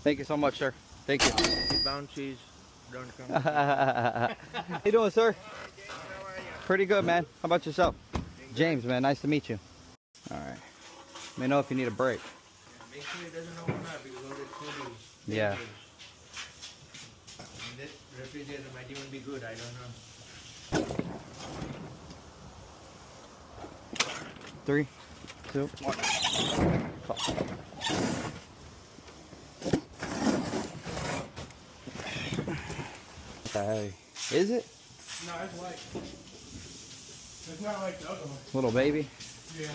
Thank you so much, sir. Thank you. Bounties don't come. How you doing, sir? Pretty good, man. How about yourself? James, man. Nice to meet you. All right. Let me know if you need a break. Make sure it doesn't open up because all the food is Yeah. damaged. And this refrigerator might even be good, I don't know. 3, 2, 1. Hey, is it? No, it's white. It's not like the other one. Little baby? Yeah.